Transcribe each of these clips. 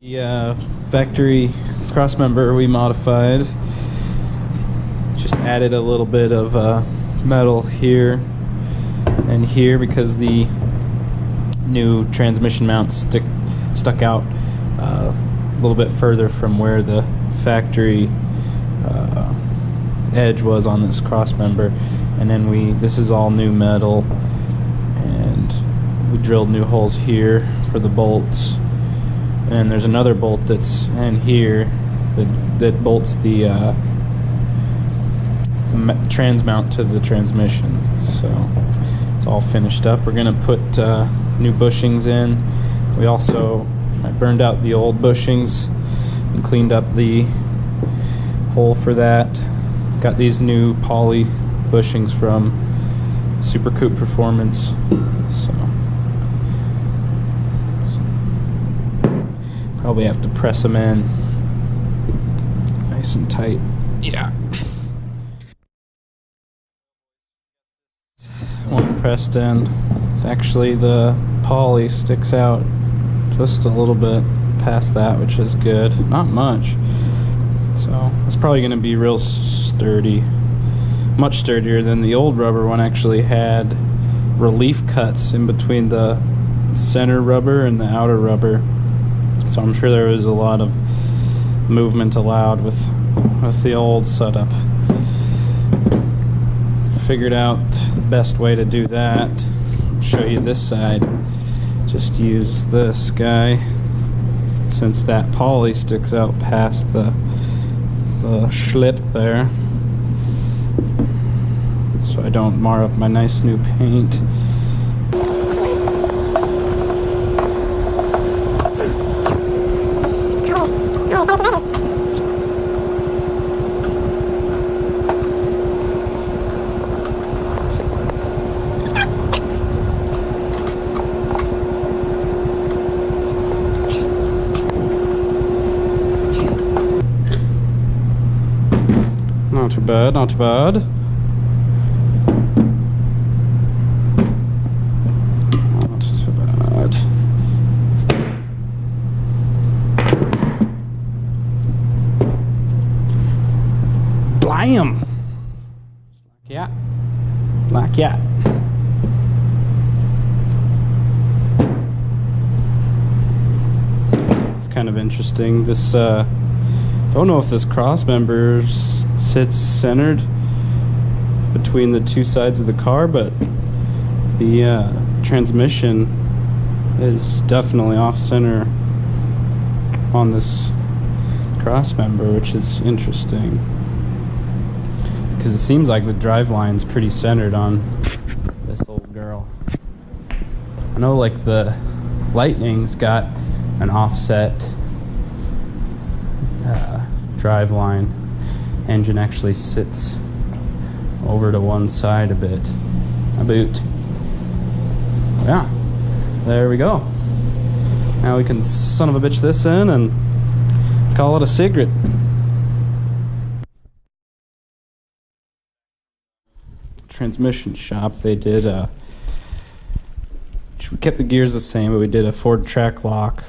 The factory crossmember we modified, just added a little bit of metal here and here because the new transmission mount stuck out a little bit further from where the factory edge was on this crossmember, and then this is all new metal, and we drilled new holes here for the bolts. And there's another bolt that's in here that bolts the trans mount to the transmission. So it's all finished up. We're gonna put new bushings in. I burned out the old bushings and cleaned up the hole for that. Got these new poly bushings from Super Coupe Performance. So probably have to press them in nice and tight. Yeah. One pressed in. Actually, the poly sticks out just a little bit past that, which is good. Not much. So it's probably going to be real sturdy. Much sturdier than the old rubber one. Actually had relief cuts in between the center rubber and the outer rubber. So I'm sure there was a lot of movement allowed with the old setup. Figured out the best way to do that. I'll show you this side. Just use this guy, since that poly sticks out past the schlip there, so I don't mar up my nice new paint. Not too bad, not too bad. Not too bad. Blam! Yeah. Like that. It's kind of interesting. This, don't know if this crossmember sits centered between the two sides of the car, but the transmission is definitely off center on this crossmember, which is interesting because it seems like the Driveline's pretty centered on this old girl. I know, like, the Lightning's got an offset Driveline. Engine actually sits over to one side a bit. Yeah, there we go. Now we can son of a bitch this in and call it a secret. Transmission shop, they did we kept the gears the same, but we did a Ford track lock.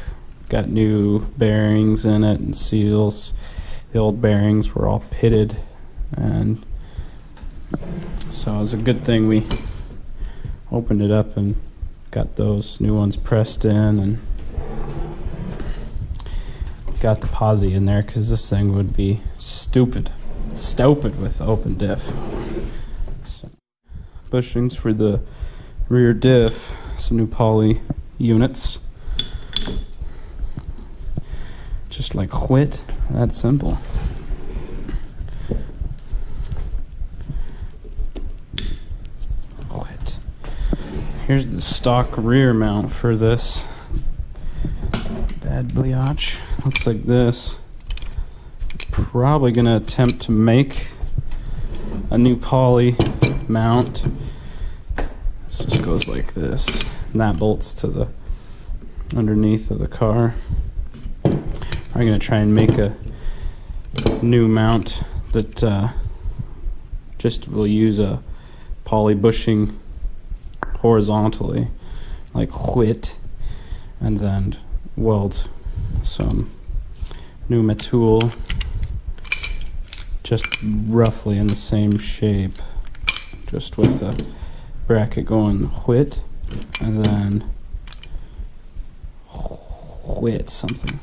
Got new bearings in it and seals. The old bearings were all pitted, and so it was a good thing we opened it up and got those new ones pressed in, and got the posi in there because this thing would be stupid with open diff. So, bushings for the rear diff, some new poly units. Just like quit, that's simple. Quit. Here's the stock rear mount for this bad bleach. Looks like this. Probably gonna attempt to make a new poly mount. This just goes like this, and that bolts to the underneath of the car. I'm going to try and make a new mount that just will use a poly bushing horizontally, like whit, and then weld some Numa tool, just roughly in the same shape, just with the bracket going whit, and then whit something.